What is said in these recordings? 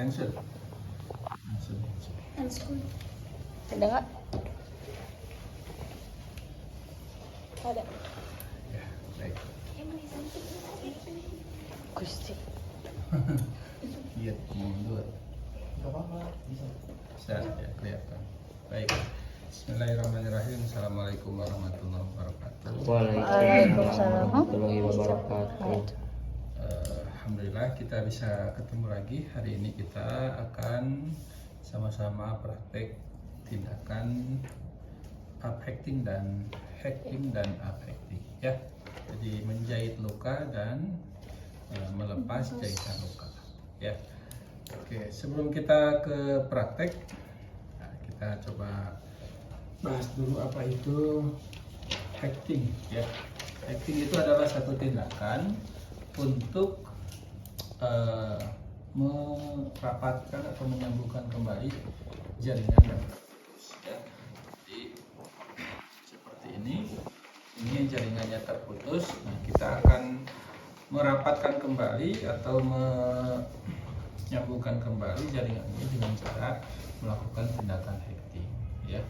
Hansun. Ada nggak? Ada. Ya, baik. Gusti. Lihat mundur. Gak apa-apa, bisa. Bisa ya, kelihatan. Baik. Bismillahirrahmanirrahim. Assalamualaikum warahmatullahi wabarakatuh. Waalaikumsalam warahmatullahi wabarakatuh. Alhamdulillah kita bisa ketemu lagi. Hari ini kita akan sama-sama praktek tindakan uphacking dan hacking dan uphacking ya. Jadi menjahit luka dan melepas jahitan luka ya. Oke, sebelum kita ke praktek, nah, kita coba bahas dulu apa itu hacking ya. Hacking itu adalah satu tindakan untuk merapatkan atau menyambungkan kembali jaringan yang terputus ya. Jadi seperti ini jaringannya terputus. Nah, kita akan merapatkan kembali atau menyambungkan kembali jaringan ini dengan cara melakukan tindakan hacking ya.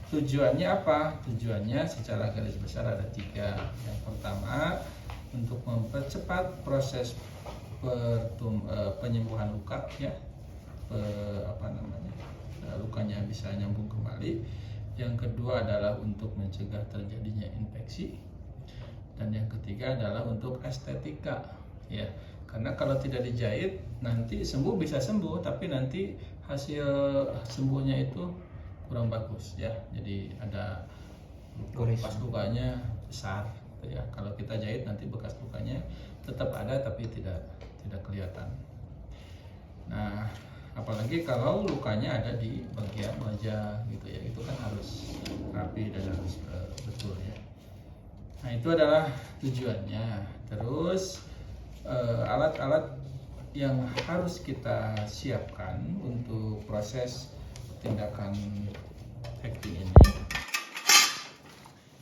Tujuannya apa? Tujuannya secara garis besar ada 3. Yang pertama, untuk mempercepat proses penyembuhan luka ya, lukanya bisa nyambung kembali. Yang kedua adalah untuk mencegah terjadinya infeksi, dan yang ketiga adalah untuk estetika ya. Karena kalau tidak dijahit nanti sembuh bisa sembuh, tapi nanti hasil sembuhnya itu kurang bagus ya. Jadi ada bekas lukanya besar gitu ya. Kalau kita jahit nanti bekas lukanya tetap ada tapi tidak kelihatan. Nah, apalagi kalau lukanya ada di bagian wajah gitu ya, itu kan harus rapi dan harus betul ya. Nah, itu adalah tujuannya. Terus alat-alat yang harus kita siapkan untuk proses tindakan hacking ini.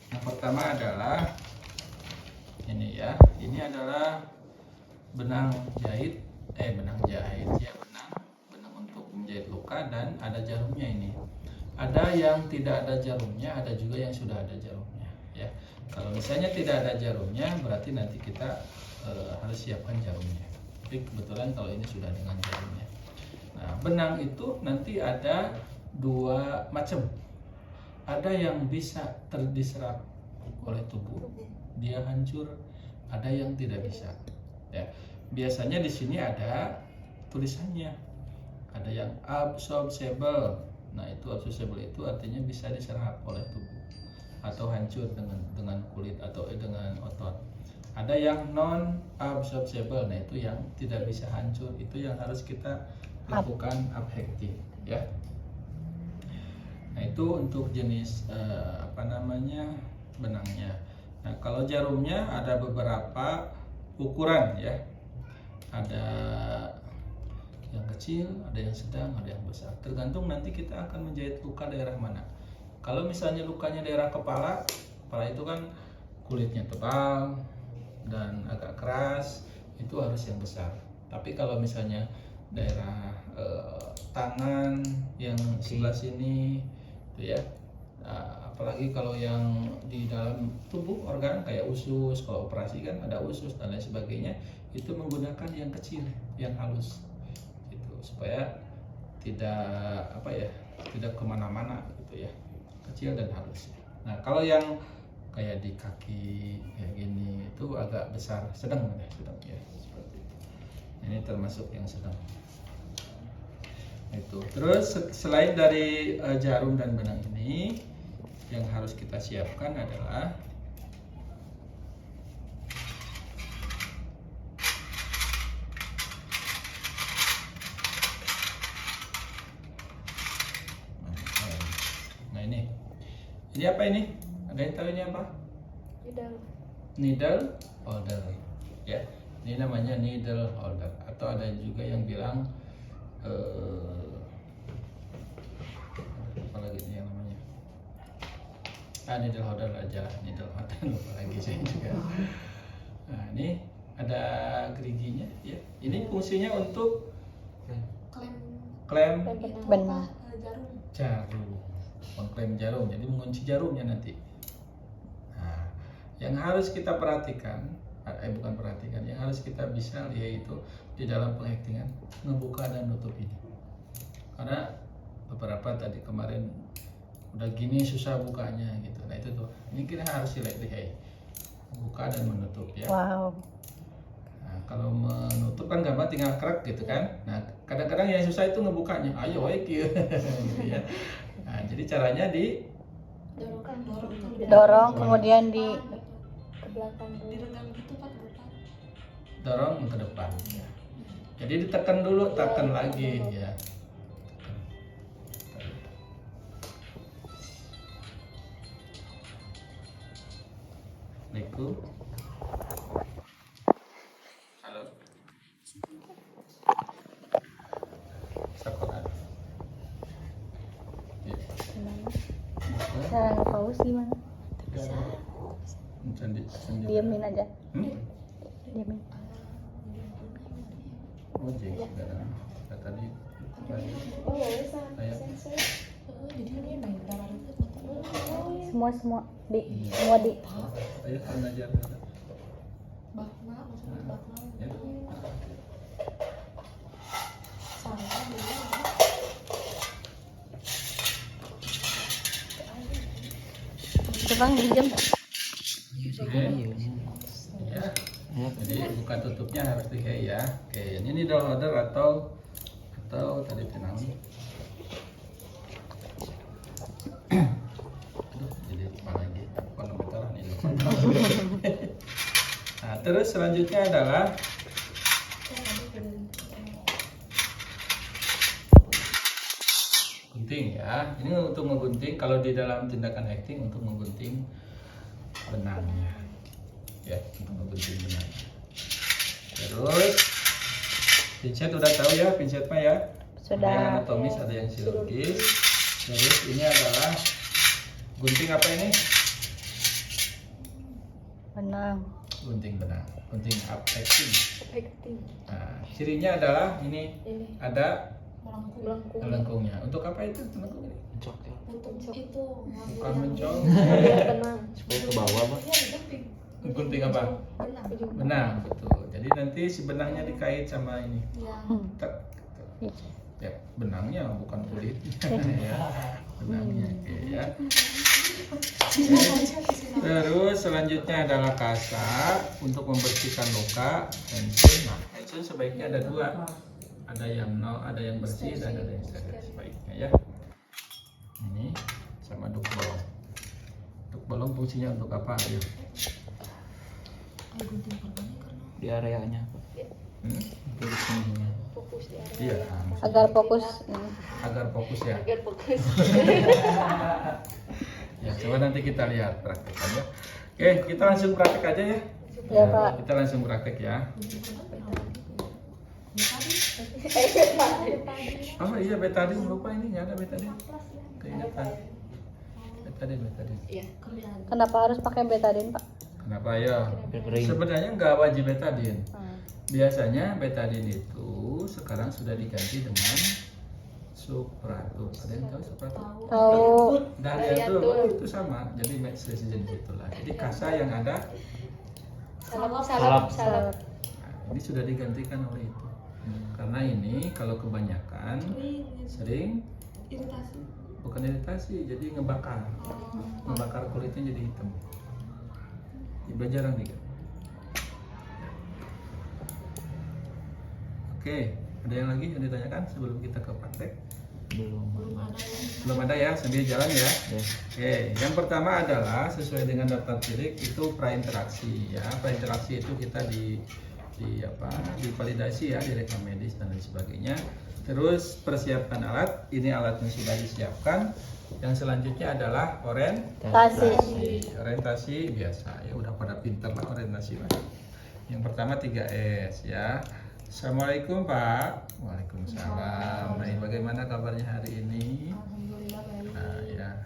Yang pertama adalah ini ya. Ini adalah benang jahit ya, benang untuk menjahit luka, dan ada jarumnya ini. Ada yang tidak ada jarumnya, ada juga yang sudah ada jarumnya ya. Kalau misalnya tidak ada jarumnya, berarti nanti kita harus siapkan jarumnya. Tapi kebetulan kalau ini sudah dengan jarumnya. Nah, benang itu nanti ada 2 macam. Ada yang bisa diserap oleh tubuh, dia hancur. Ada yang tidak bisa. Ya, biasanya di sini ada tulisannya. Ada yang absorbable. Nah, itu absorbable itu artinya bisa diserap oleh tubuh atau hancur dengan kulit atau dengan otot. Ada yang non absorbable. Nah, itu yang tidak bisa hancur, itu yang harus kita lakukan uphacking ya. Nah, itu untuk jenis benangnya. Nah, kalau jarumnya ada beberapa ukuran ya. Ada yang kecil, ada yang sedang, ada yang besar. Tergantung nanti kita akan menjahit luka daerah mana. Kalau misalnya lukanya daerah kepala itu kan kulitnya tebal dan agak keras, itu harus yang besar. Tapi kalau misalnya daerah tangan yang sebelah sini itu ya, apalagi kalau yang di dalam tubuh organ kayak usus, kalau operasi kan ada usus dan lain sebagainya, itu menggunakan yang kecil, yang halus gitu, supaya tidak kemana-mana gitu ya, kecil dan halus. Nah, kalau yang kayak di kaki kayak gini itu agak besar, sedang ya, seperti itu. Ini termasuk yang sedang. Itu. Terus selain dari jarum dan benang ini, yang harus kita siapkan adalah ini apa ini? Ada yang tahu ini apa? Needle holder ya. Ini namanya needle holder, atau ada juga yang bilang apa lagi ini yang namanya? Needle holder aja, needle holder lupa lagi saya juga. Nah, ini ada geriginya ya. Ini fungsinya untuk mengklaim Benang. jarum, mengklaim jarum, jadi mengunci jarumnya nanti. Nah, yang harus kita perhatikan, bukan perhatikan, yang harus kita bisa lihat itu di dalam pengactingan ngebuka dan nutup ini. Karena beberapa tadi kemarin udah gini susah bukanya gitu. Nah itu tuh, ini kita harus lihat buka dan menutup ya. Wow. Nah, kalau menutup kan gampang tinggal krek gitu kan. Nah, kadang-kadang yang susah itu ngebukanya. Ayo wae kieu gitu ya. Nah, jadi caranya Dorong kemudian di dorong ke depan ya. Jadi ditekan dulu, tekan lagi ya. Assalamualaikum. Halo. Sekolah. Ya. Cara paus gimana? Sandi. Diamin aja. Hmm? Diamin. Oh, jadi sekarang tadi Semua di semua di. ayo belajar. Ya. Coba pinjam. Oke. Ya. Jadi buka tutupnya harus dikai ya. Oke, ini downloader atau tadi tenang. Aduh, jadi lupa lagi. Konometer ini lupa. Nah, terus selanjutnya adalah gunting ya. Ini untuk menggunting, kalau di dalam tindakan acting untuk menggunting benangnya. Ya, untuk menggunting benangnya. Terus pinset udah tahu ya, pinset mah ya. Ada yang Sudah. anatomis, ada yang chirurgis. Terus ini adalah gunting apa ini? Benang. Gunting benang, gunting acting. Nah, cirinya adalah ini ada melengkungnya. Untuk apa itu melengkung ini? Cok ya. Bukan mencong. Supaya ke bawah, Pak. Gunting apa? Benang, betul. Jadi nanti si benangnya dikait sama ini. Tek, gitu. Ya, benangnya bukan kulit. Ya, benangnya oke ya. Oke. Terus selanjutnya adalah kasa untuk membersihkan luka. Pensil. Nah, pensil sebaiknya ada dua. Ada yang nol, ada yang bersih dan ada yang steril sebaiknya ya. Ini sama duk bolong. Duk bolong fungsinya untuk apa? Ayo. Di areanya, Pak. Hmm? Untuk di sininya. Iya. Agar fokus. Agar fokus ya. Ya, coba nanti kita lihat praktekannya. Oke, kita langsung praktek aja ya. Ya, Pak. Kita langsung praktek ya. Oh iya, betadin lupa ini nggak ada betadin. Keingetan. Betadin. Kenapa harus pakai betadin, Pak? Kenapa ya? Biar kering. Sebenarnya nggak wajib betadin. Hmm. Biasanya betadin itu sekarang sudah diganti dengan Supratur. Ada yang tahu Supratur? Tahu. Dahlia itu sama. Jadi jenis itulah. Jadi kasa yang ada. Salap. Nah, ini sudah digantikan oleh itu. Karena ini kalau kebanyakan sering bukan iritasi, jadi ngebakar kulitnya jadi hitam. Iba jarang dikit. Oke, ada yang lagi yang ditanyakan sebelum kita ke praktek? Belum ada ya, sambil jalan ya. Oke, yang pertama adalah sesuai dengan daftar tilik itu prainteraksi ya. Prainteraksi itu kita divalidasi ya, direkam medis dan lain sebagainya. Terus persiapkan alat, ini alatnya sudah disiapkan. Yang selanjutnya adalah orientasi biasa ya, udah pada pinter lah orientasi lah. Yang pertama 3S ya. Assalamualaikum Pak. Waalaikumsalam. Baik, bagaimana kabarnya hari ini? Nah ya,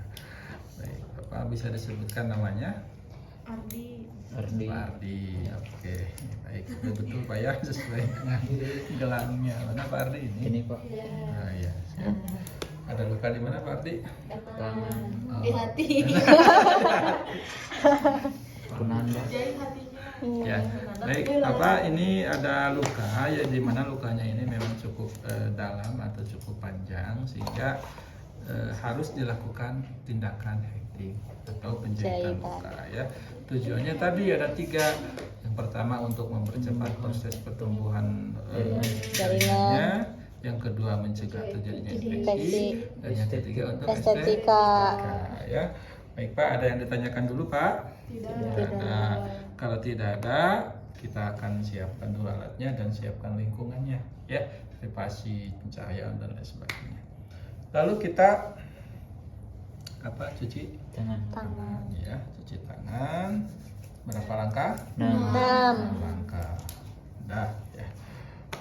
baik. Bapak bisa disebutkan namanya? Ardi. Ardi. Pak Ardi. Oke, baik. Betul Pak ya, sesuai dengan gelangnya. Mana Pak Ardi ini? Ini Pak. Nah, iya, siap. Ada luka di mana Pak Ardi? Tangan. Oh. Di hati. Kunanda. Ya, baik. Apa ini ada luka ya, di mana lukanya ini memang cukup dalam atau cukup panjang sehingga harus dilakukan tindakan hacking atau penjahitan luka ya. Tujuannya tadi ada 3. Yang pertama untuk mempercepat proses pertumbuhan jaringannya, yang kedua mencegah terjadinya infeksi, dan yang ketiga untuk Estetika. ya. Baik Pak, ada yang ditanyakan dulu Pak? Tidak ada. Kalau tidak ada, kita akan siapkan dulu alatnya dan siapkan lingkungannya, ya, privasi, pencahayaan dan lain sebagainya. Lalu kita cuci Tangan. ya, cuci tangan. Berapa langkah? 6. 6. Langkah. Dah, ya.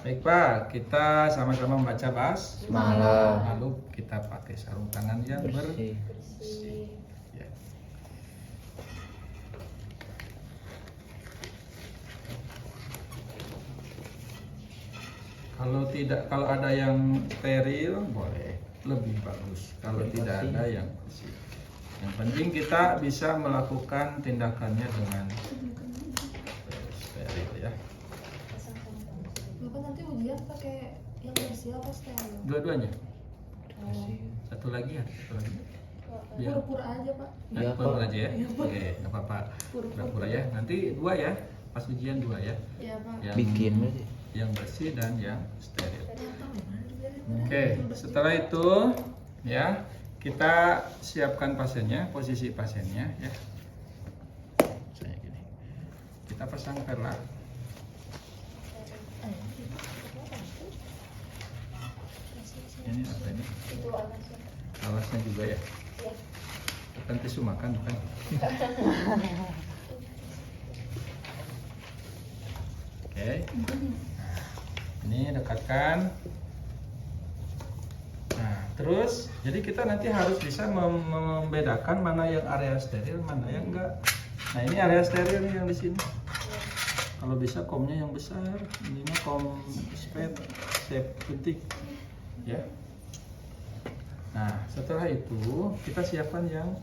Baik Pak, kita sama-sama membaca Malam. Lalu kita pakai sarung tangan yang Bersih. bersih. Ya. Kalau ada yang steril boleh, lebih bagus. Kalau tidak ada yang bersih. Yang penting kita bisa melakukan tindakannya dengan steril ya. Bapak nanti ujian pakai yang bersih apa steril? Dua-duanya. Bersih. Satu lagi ya, satu lagi. Biar Pura-pura aja Pak. Iya, pura-pura Pak. aja ya. Oke, nggak apa-apa. Pura-pura ya. Nanti 2 ya. Pas ujian 2 ya. Iya Pak. Bikin berarti. Yang bersih dan yang steril. Tahu ya mana dibiarin. Oke, setelah itu ya kita siapkan pasiennya, posisi pasiennya ya. Misalnya gini, kita pasang perla. Ini apa ini? Alasnya juga ya. Bukan tisu makan bukan? Oke. Nah, ini dekatkan. Nah, terus jadi kita nanti harus bisa membedakan mana yang area steril, mana yang enggak. Nah, ini area steril nih yang di sini. Kalau bisa komnya yang besar, ininya kom shape penting. Ya. Nah, setelah itu kita siapkan yang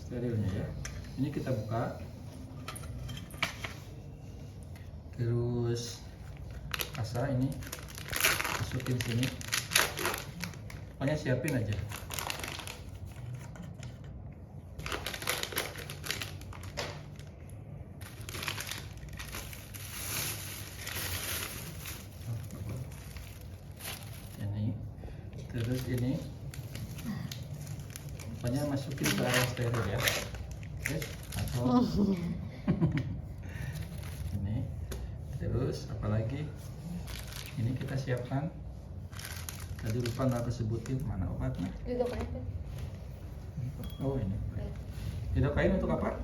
sterilnya ya. Ini kita buka. Terus kasa ini masukin sini. Pokoknya siapin aja. Ini. Terus ini. Pokoknya masukin ke area steril ya. Oke, atau ini. Terus apalagi? Ini kita siapkan. Tadi lupa nggak aku sebutin mana obatnya. Oh ini. Lidocain untuk apa?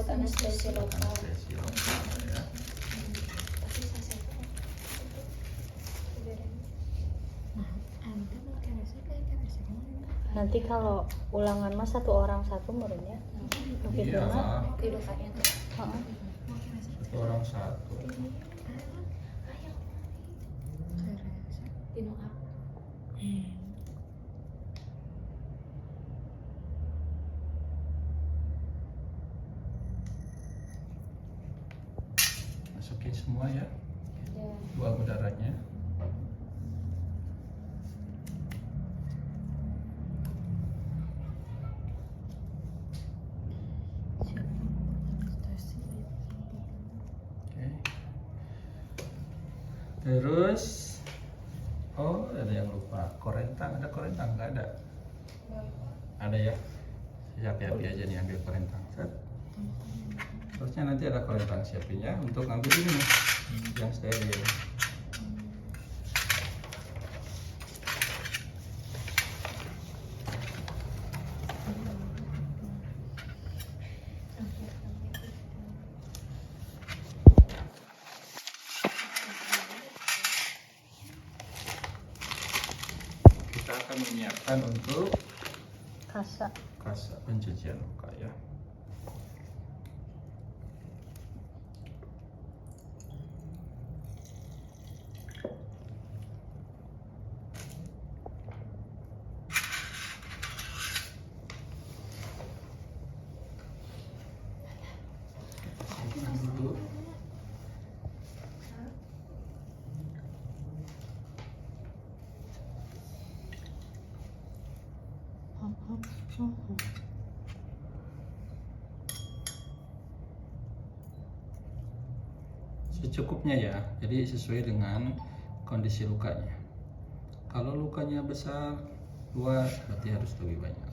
Anestesi lokal. Anestesi lokal ya. Nanti kalau ulangan mah 1 orang 1 muridnya. Begitu Iya, mah. Heeh. 1 orang 1. Masukin semua ya. Buang udaranya. Oke. Terus ada yang lupa. Korentang, ada korentang? Nggak ada. Ada ya. Siap-siap aja nih ambil korentang. Set. Terusnya nanti ada korentang siapin ya untuk ngambil ini nih, yang steril. Kita akan menyiapkan untuk Kasa. kasa pencucian luka ya. Secukupnya ya, jadi sesuai dengan kondisi lukanya. Kalau lukanya besar, 2, berarti harus lebih banyak.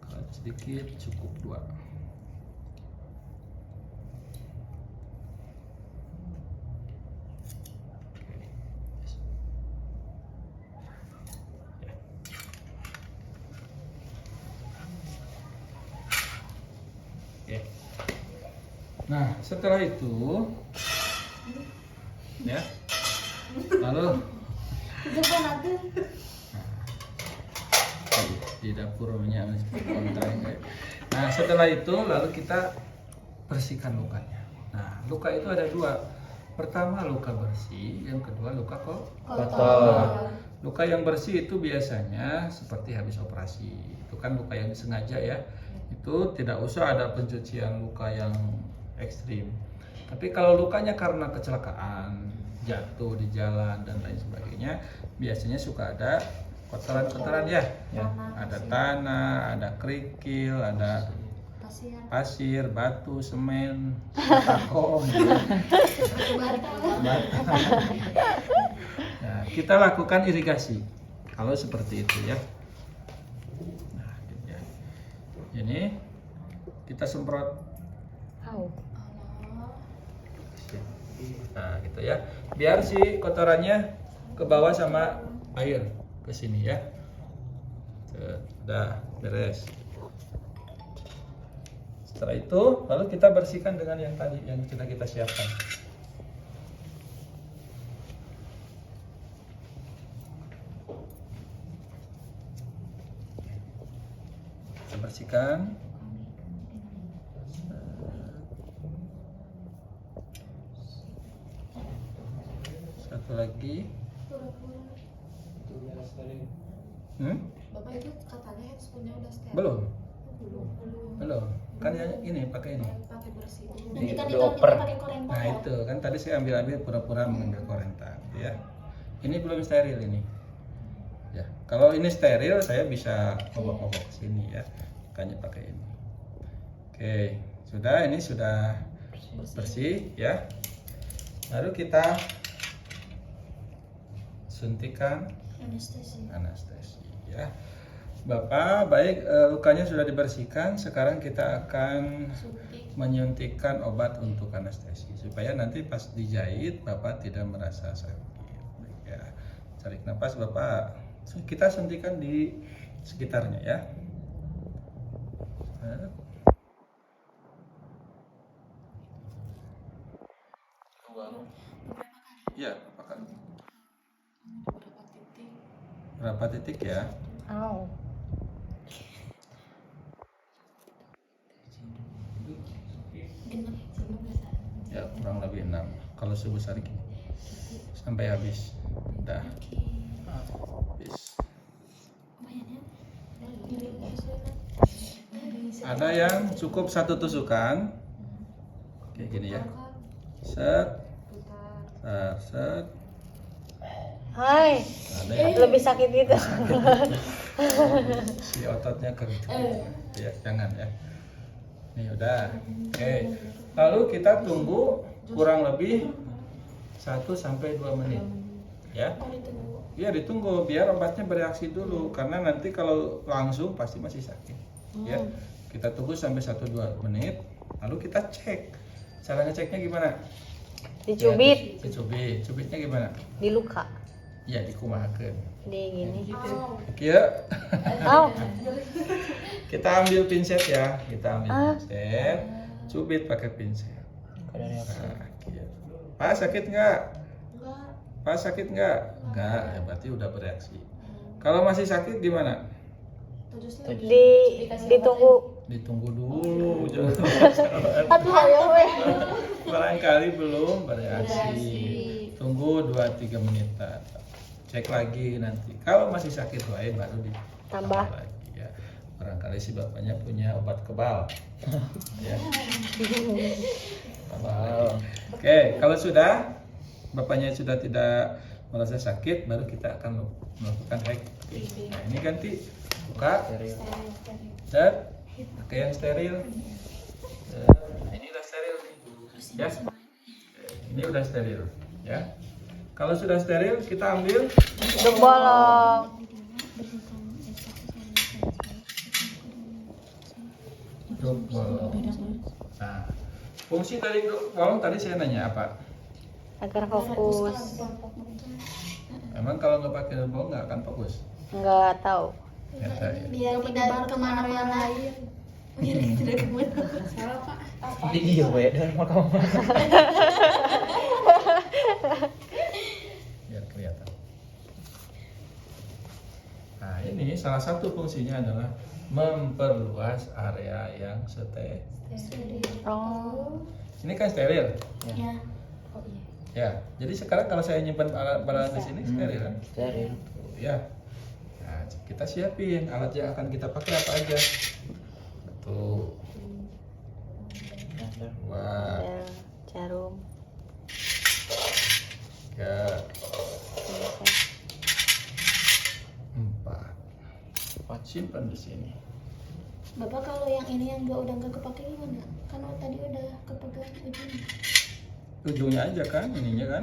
Kalau sedikit, cukup 2. Oke. Nah, setelah itu ya, lalu di dapurnya kontrain. Nah, setelah itu lalu kita bersihkan lukanya. Nah, luka itu ada 2. Pertama luka bersih, yang kedua luka Kotor. Luka yang bersih itu biasanya seperti habis operasi. Itu kan luka yang disengaja ya. Itu tidak usah ada pencucian luka yang ekstrim. Tapi kalau lukanya karena kecelakaan, jatuh di jalan dan lain sebagainya, biasanya suka ada kotoran-kotoran ya. Ada tanah, ada kerikil, ada pasir, batu, semen, tako, bata. Nah, kita lakukan irigasi kalau seperti itu ya. Nah, gitu ya. Ini kita semprot. Nah, gitu ya. Biar si kotorannya ke bawah sama air ke sini ya. Sudah beres. Setelah itu lalu kita bersihkan dengan yang tadi yang sudah kita siapkan. Kita bersihkan. Satu lagi. Bapak itu katanya handphonenya udah steril. Belum. Kan ini pakai ini. Pakai bersih. Nanti kan dioper pakai korenta. Nah itu kan tadi saya ambil pura-pura mengambil korenta, ya. Ini belum steril ini. Ya, kalau ini steril saya bisa ngobok-ngobok ke sini ya. Makanya pakai ini. Oke, ini sudah bersih ya. Lalu kita suntikan anestesi ya. Bapak, baik, lukanya sudah dibersihkan. Sekarang kita akan menyuntikkan obat untuk anestesi supaya nanti pas dijahit Bapak tidak merasa sakit. Ya, tarik nafas Bapak. Kita suntikan di sekitarnya ya. Ya, berapa kali? Berapa titik ya? Ya, kurang lebih 6. Kalau sebesar ini sampai habis. Dah. Habis. Ada yang cukup 1 tusukan. Kayak gini ya. Set. Set. Hai, Ada yang lebih sakit itu. si ototnya kering. Ya, jangan ya. Ini udah. Oke. Lalu kita tunggu kurang lebih 1 sampai 2 menit. Ya. Iya, ditunggu biar obatnya bereaksi dulu karena nanti kalau langsung pasti masih sakit. Ya. Kita tunggu sampai 1-2 menit lalu kita cek. Cara ngeceknya gimana? Dicubit, Ya, dicubit. Cubitnya gimana? di luka, Ya, dikumahakeun. di gini. Kieu. Oh, Kita ambil pinset ya. Kita ambil pinset. Cubit pakai pinset. Nah, gitu. Pak sakit nggak? Enggak. Pak sakit nggak? Nggak, ya berarti udah bereaksi. Kalau masih sakit gimana? ditunggu. Ditunggu dulu. Jangan Aduh, ayo weh. barangkali belum bereaksi. Tunggu 2-3 menit. Cek lagi nanti. Kalau masih sakit baru ditambah lagi ya. Barangkali si bapaknya punya obat kebal. Ya. Tambah lagi. Oke, kalau sudah bapaknya sudah tidak merasa sakit, baru kita akan melakukan hek. Nah, ini ganti buka, Steril. dan pakai yang steril. Nah, ini udah steril nih, ya. Ini udah steril, ya. Kalau sudah steril, kita ambil Duk bolong. duk bolong. Nah, fungsi dari duk bolong tadi saya nanya apa? Agar fokus. Emang kalau nggak pakai duk bolong nggak akan fokus? Nggak tahu. Ternyata, ya. biar tidak kemana yang lain. Biar tidak kemana. Salah Pak. Iya, Pak. Dan mau kamu. Biar kelihatan. Nah, ini salah satu fungsinya adalah memperluas area yang steril. Oh. Ini kan steril. Ya. Ya, jadi sekarang kalau saya nyimpan alat-alat di sini steril kan? Steril. Ya. Nah, kita siapin alat yang akan kita pakai apa aja. Satu, dua, Ya, jarum. tiga, empat. Simpan di sini. Bapak kalau yang ini yang dua udah nggak kepake gimana? Kan tadi udah kepegang ujungnya. Ujungnya aja kan, ininya kan,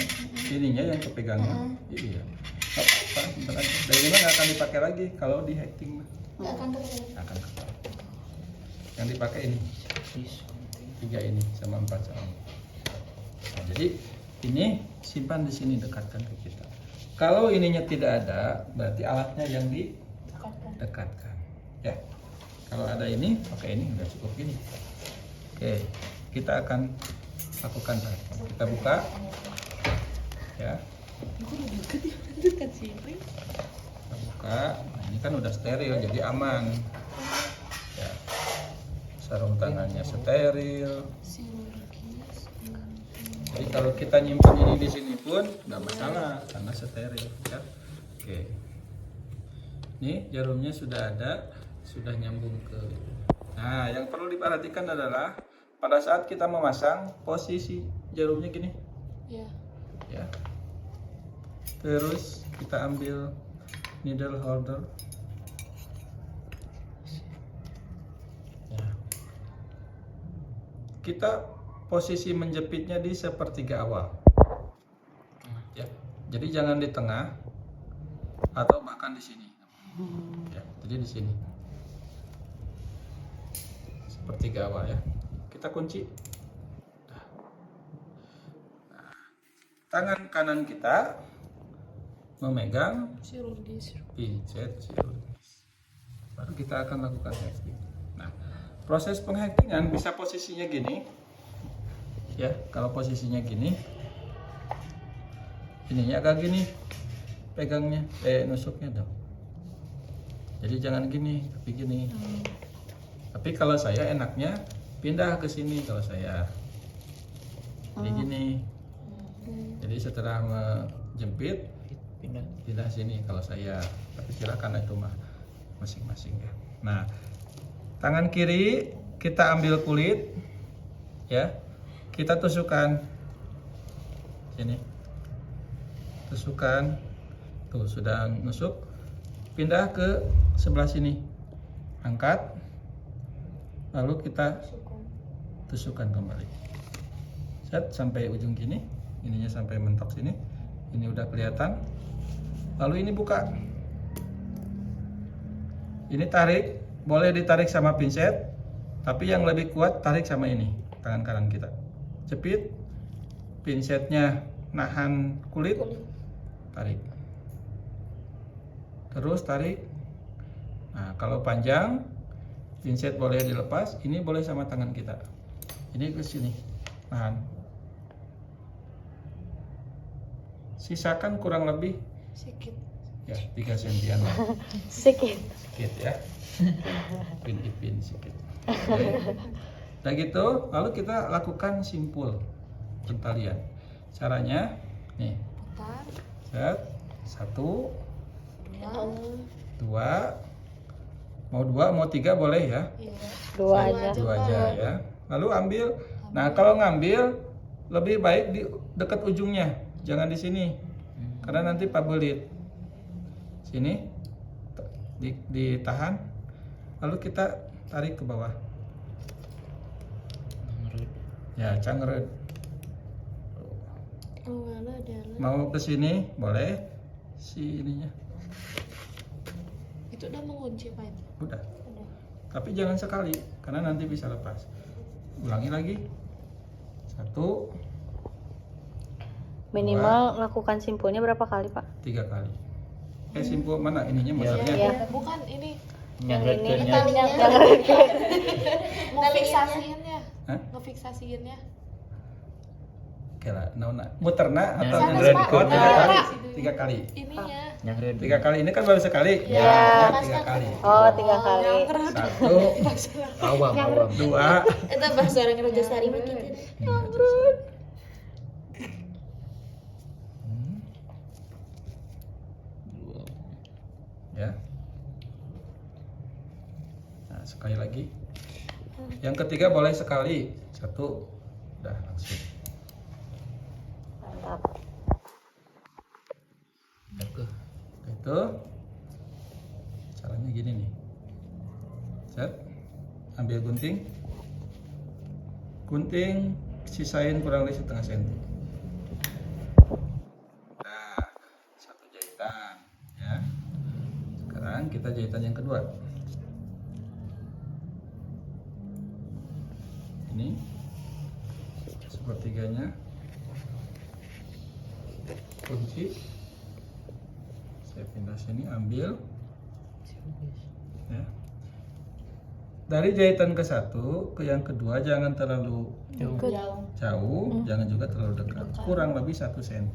ininya yang kepegangnya. Iya. Nggak apa-apa, simpan aja. Dan ini mah nggak akan dipakai lagi kalau di hacking mah. Nggak akan kepake. Akan kepake. Yang dipakai ini, 3 ini sama 4 sama. Nah, jadi ini simpan di sini, dekatkan ke kita. Kalau ininya tidak ada, berarti alatnya yang didekatkan. Ya. Kalau ada ini, pakai ini udah cukup gini. Oke, kita akan lakukan. Kita buka. Ya. Kita buka. Nah, ini kan udah steril, jadi aman. Ya. Sarung tangannya steril. Jadi kalau kita nyimpan ini di sini pun nggak masalah karena steril. Ya. Oke. Ini jarumnya sudah ada, sudah nyambung ke. Nah, yang perlu diperhatikan adalah pada saat kita memasang posisi jarumnya gini. Ya. Ya. Terus kita ambil needle holder. Ya. Kita posisi menjepitnya di sepertiga awal. Ya. Jadi jangan di tengah atau bahkan di sini. Ya, jadi di sini. Sepertiga awal ya. Kita kunci. Nah, tangan kanan kita memegang pincet chirurgis. Baru kita akan lakukan hacking. Nah, proses penghackingan bisa posisinya gini. Ya, kalau posisinya gini, ininya agak gini, pegangnya, nusuknya dong. Jadi jangan gini, tapi gini. Tapi kalau saya enaknya pindah ke sini kalau saya. Jadi gini. Jadi setelah menjepit, pindah sini kalau saya. Tapi silakan itu mah masing-masing ya. Nah, tangan kiri kita ambil kulit, ya. Kita tusukkan sini. Tusukkan. Tuh sudah nusuk. Pindah ke sebelah sini. Angkat. Lalu kita tusukkan kembali. Set sampai ujung gini. Ininya sampai mentok sini. Ini udah kelihatan. Lalu ini buka. Ini tarik. Boleh ditarik sama pinset. Tapi yang lebih kuat tarik sama ini. Tangan kanan kita. Jepit. Pinsetnya nahan kulit. Tarik. Terus tarik. Nah, kalau panjang, pinset boleh dilepas. Ini boleh sama tangan kita. Ini ke sini. Nahan. Sisakan kurang lebih Sedikit. ya 3 sentian lah. Sedikit. Sedikit ya. Ipin sedikit. Oke. Udah gitu, lalu kita lakukan simpul pentalian. Caranya nih. Putar. Set. 1, Dua. 2, mau 2 mau 3 boleh ya. Iya. Dua aja. 2 aja ya. Lalu ambil. Nah, kalau ngambil lebih baik di dekat ujungnya, jangan di sini. Karena nanti pabelit. Sini ditahan, lalu kita tarik ke bawah. Ya, cangeret. Oh, ada dalam. Mau ke sini boleh, si ininya. Itu udah mengunci Pak itu. Udah. Tapi jangan sekali, karena nanti bisa lepas. Ulangi lagi. 1, Minimal lakukan simpulnya berapa kali, Pak? 3 kali. Simpul mana ininya maksudnya? Iya. Bukan ini Nyangretkeunnya. ngefiksasiinnya. Hah? Ngefiksasiinnya. Oke lah, naonna muterna atau Jangan nyangret? Pak. Oh, 3 kali. Pak. 3 kali. Ininya. Nyangret. 3 kali. Ini kan baru sekali. Ya, Ya, Mas 3 kan. kali. Oh, 3 kali. 1, Awam. 2, Itu bahasa orang Raja Sari mah gitu. ya. Nah, sekali lagi. Yang ketiga boleh sekali. 1, udah langsung. Mantap. Itu caranya gini nih. Set. Ambil gunting. Gunting sisain kurang lebih setengah senti. Nah, 1 jahitan ya. Sekarang kita jahitan yang kedua. Ini sepertiganya kunci. Saya pindah sini, ambil ya. Dari jahitan ke 1 ke yang kedua jangan terlalu jauh, jangan juga terlalu dekat. Kurang lebih 1 cm.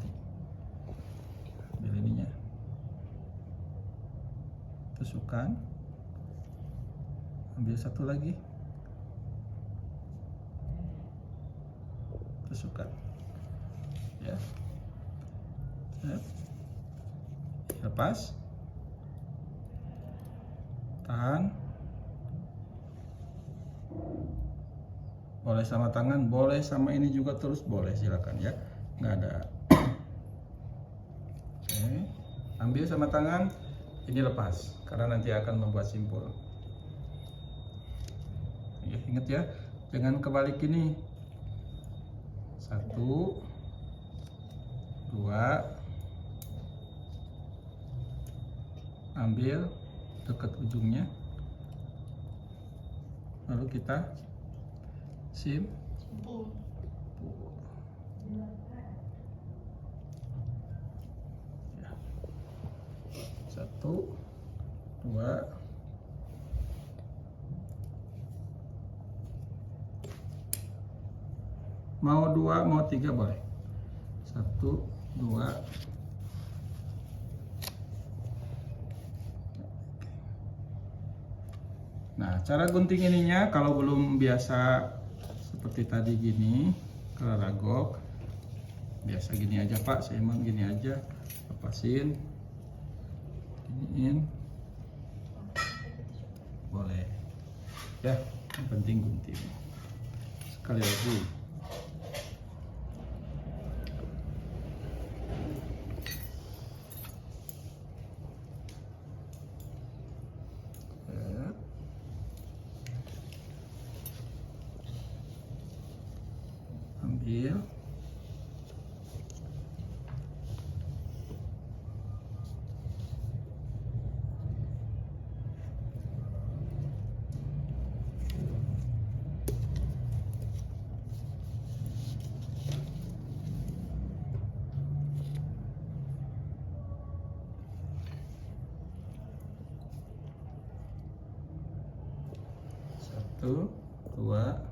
Ambil ininya. Tusukkan. Ambil 1 lagi. Tusukkan. Ya. Set. Lepas. Tahan. Boleh sama tangan, boleh sama ini juga terus boleh, silakan ya. Nggak ada. Oke. Ambil sama tangan, ini lepas karena nanti akan membuat simpul. Ya, ingat ya, jangan kebalik ini. 1, 2, ambil dekat ujungnya, lalu kita simpul. Ya. 1, 2, mau 2, mau 3 boleh. 1, 2. Nah, cara gunting ininya kalau belum biasa seperti tadi gini, kelaragok, biasa gini aja Pak, saya emang gini aja, lepasin, iniin, boleh, ya, yang penting gunting. Sekali lagi. Ambil. Satu, 2.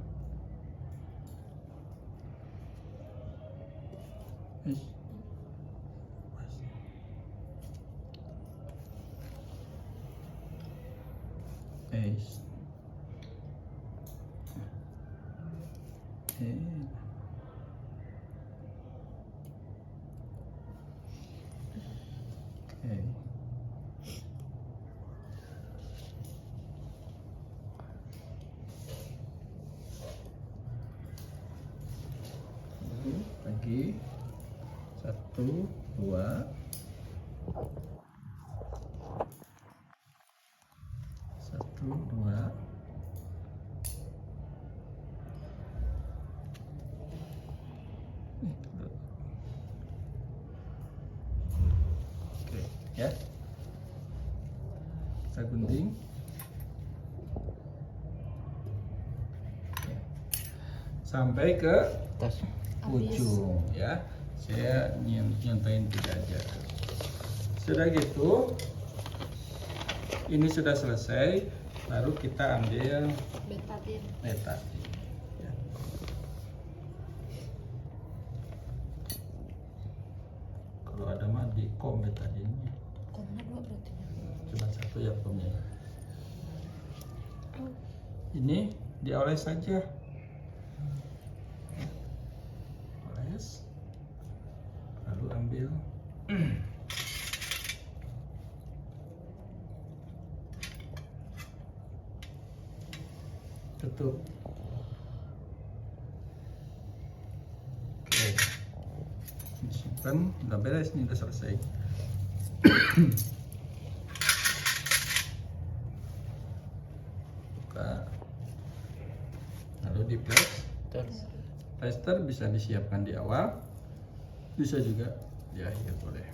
Lagi 1, 2. dua. Oke, ya. Kita gunting. Sampai ke Tas. ujung ya. Saya nyontain 3 aja. Sudah gitu, ini sudah selesai. Baru kita ambil Betadine. betadine. Ya. Kalau ada mah di kom betadine-nya. Komnya 2 berarti. Cuma 1 ya komnya. Ini dioles saja. Oles. Lalu ambil tutup. Oke. Simpan, udah beres nih, udah selesai. Buka. Lalu di plaster bisa disiapkan di awal, bisa juga di akhir boleh.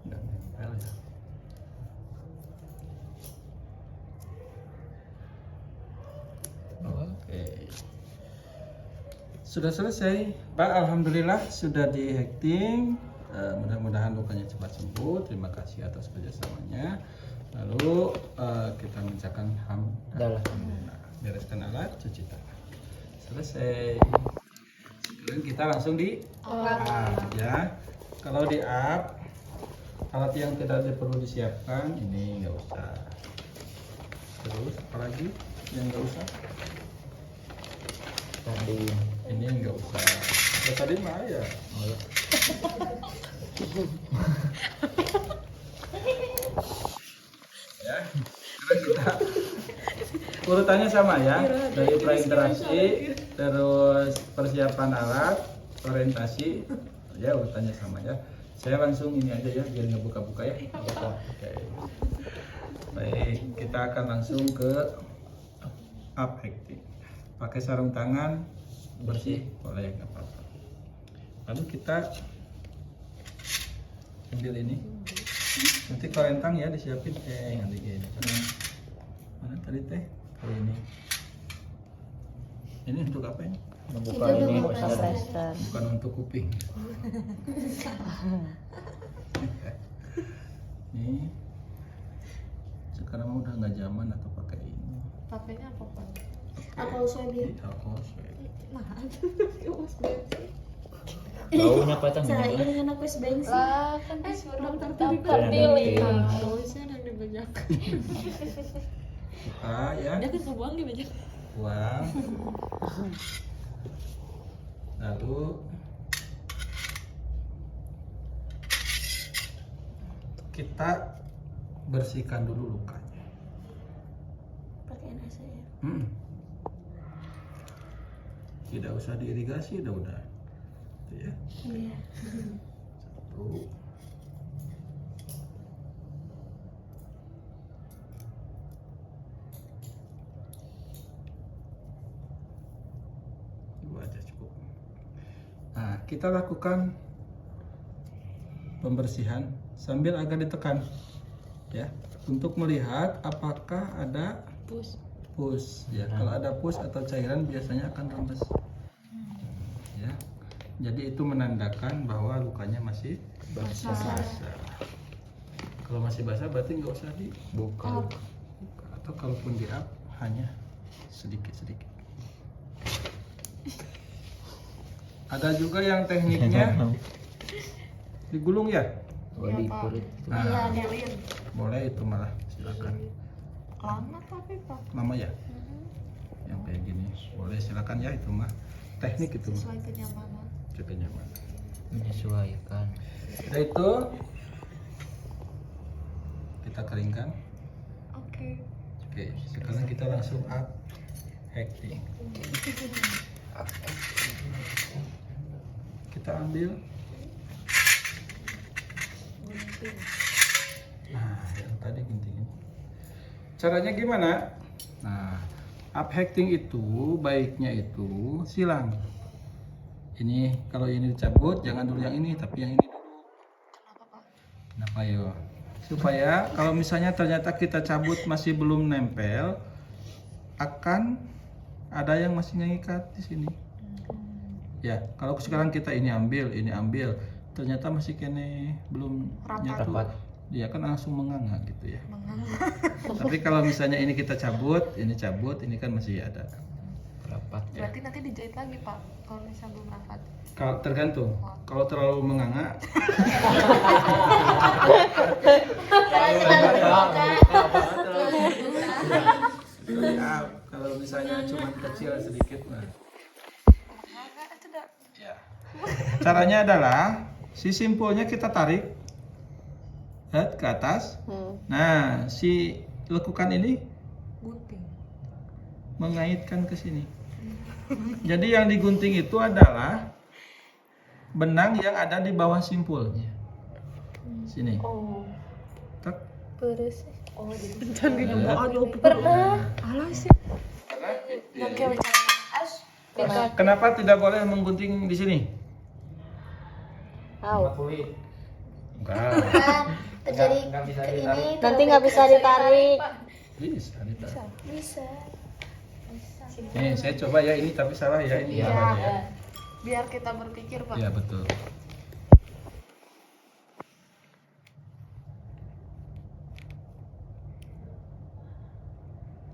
Dan nempel ya. Oke. Sudah selesai, Pak. Alhamdulillah sudah di hekting. Mudah-mudahan lukanya cepat sembuh. Terima kasih atas kerjasamanya. Lalu kita mengucapkan alhamdulillah. Bereskan alat, cuci tangan. Selesai. Sekarang kita langsung di ya. Kalau di up, alat yang tidak perlu disiapkan ini nggak usah. Terus apalagi yang nggak usah? Tadi. Ini nggak usah. Ya, tadi mah ya. Oh, ya. Ya. Sekarang kita urutannya sama ya. Dari prainteraksi, terus persiapan alat, orientasi, ya urutannya sama ya. Saya langsung ini aja ya, biar nggak buka-buka ya. Oke. Baik, kita akan langsung ke up hektik. Pakai sarung tangan bersih boleh, nggak apa-apa. Lalu kita ambil ini, nanti korentang ya disiapin nanti gini. Mana tadi teh? Oh, ini untuk apa ini? Membuka Itu ini membuka Ustaz. Plaster. Bukan untuk kuping. Nih, sekarang udah nggak zaman atau pakai ini. Pakainya apa Pak? Atau soalnya Di alkohol swab. Baunya kelihatan saya gini. ini dengan aku bensin. Lah kan disuruh daftar daftar pilih. pilih. Harusnya yang dibajakan. Buka ya. Dia kan kebuang dibajakan. Buang. Lalu kita bersihkan dulu lukanya. Pakai nasi ya. Tidak usah diirigasi, udah. Itu ya. Iya. Satu. Dua aja cukup. Nah, kita lakukan pembersihan sambil agak ditekan ya, untuk melihat apakah ada pus ya. Kalau ada pus atau cairan biasanya akan rembes ya, jadi itu menandakan bahwa lukanya masih basah. Kalau masih basah berarti nggak usah dibuka, atau kalaupun di up hanya sedikit-sedikit. Ada juga yang tekniknya digulung ya. Di kulit. Iya, Nah, ada. boleh itu malah, silakan. Lama tapi Pak. Mama ya, yang kayak gini boleh, silakan ya, itu mah teknik itu Sesuai kenyamanan. nyaman. Menyesuaikan. Setelah itu kita keringkan. Oke. Oke, sekarang kita langsung up hacking. Kita ambil. Nah, yang tadi gunting. Caranya gimana? Nah, up hacking itu baiknya itu silang. Ini kalau ini dicabut, jangan dulu yang ini, tapi yang ini dulu. Kenapa yo? Supaya kalau misalnya ternyata kita cabut masih belum nempel, akan ada yang masih ngikat di sini. Ya, kalau sekarang kita ini ambil, ternyata masih kene belum nyatu. Rapat. Dia kan langsung menganga gitu ya. Tapi kalau misalnya ini kita cabut, ini kan masih ada. Rapat. Berarti nanti dijahit lagi Pak kalau misalnya belum rapat. Kalau tergantung, kalau terlalu menganga, kalau misalnya cuma kecil sedikit, nah. Ya. Caranya adalah si simpulnya kita tarik ke atas. Nah, si lekukan ini Gunting. mengaitkan ke sini. Jadi yang digunting itu adalah benang yang ada di bawah simpulnya. Sini. Oh, Tak. terus. Oh, jadi Pernah. Alah sih. Kenapa tidak boleh menggunting di sini? tahu. Enggak. Terjadi bisa ke ditarik. ini Nanti nggak bisa ditarik. Bisa, ditarik. bisa. Nih, saya coba ya ini tapi salah ya ini. Iya. Salah ya. Biar kita berpikir Pak. Iya, betul.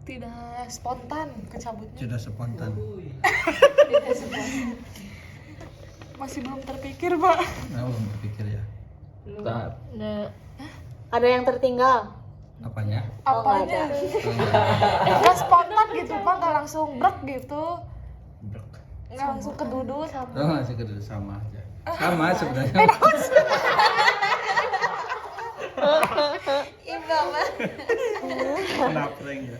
Tidak spontan kecabutnya. Sudah spontan. Masih belum terpikir Pak. Nah, belum berpikir ya. Tak. Nah, ada yang tertinggal. Apanya? Oh, nggak Apanya? ada. Nggak spontan gitu Pak, nggak langsung brek gitu. Brek. Nggak langsung kedudut. Oh, masih kedua sama aja. Sama sebenarnya. Iya Pak. Napreng ya.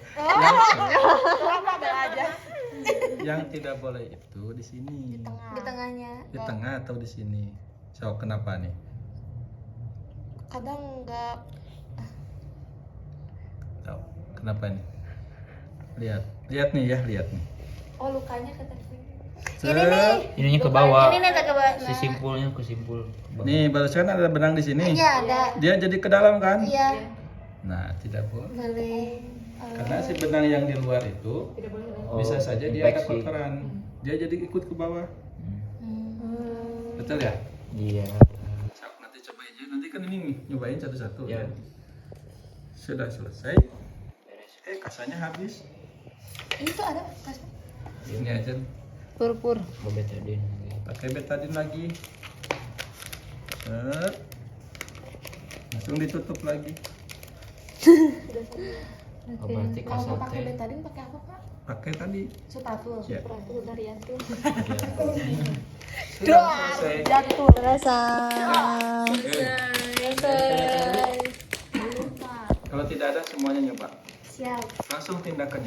Lama aja. Yang tidak boleh itu di sini. Di tengahnya. Di tengah atau di sini. So, kenapa nih? Kadang nggak. Tahu. Kenapa nih? Lihat nih ya, lihat nih. Oh lukanya kata Ini nih. Ininya ke bawah. Ini nih ke bawah. Si simpulnya ke simpul. Nih, barusan ada benang di sini. Iya ada. Dia jadi ke dalam kan? Iya. Nah, tidak boleh. Boleh. Karena si benang yang di luar itu Oh, bisa saja dia ada infeksi. kotoran. Dia jadi ikut ke bawah. Betul ya? Iya. So, nanti cobain aja. Nanti kan ini nih, nyobain satu-satu Ya. ya. Sudah selesai. Kasanya habis. Ini tuh ada kas. Ini aja. Pur-pur. Betadine. Pakai betadine lagi. Set. Langsung ditutup lagi. Oh, berarti Kalau mau pakai kasate. betadine pakai apa Pak? Pakai tadi. Sutatul. Ya. Sutatul dari Yantul. Sudah selesai. Jantul. Selesai. Kalau tidak ada semuanya nyoba. Siap. Langsung tindakannya.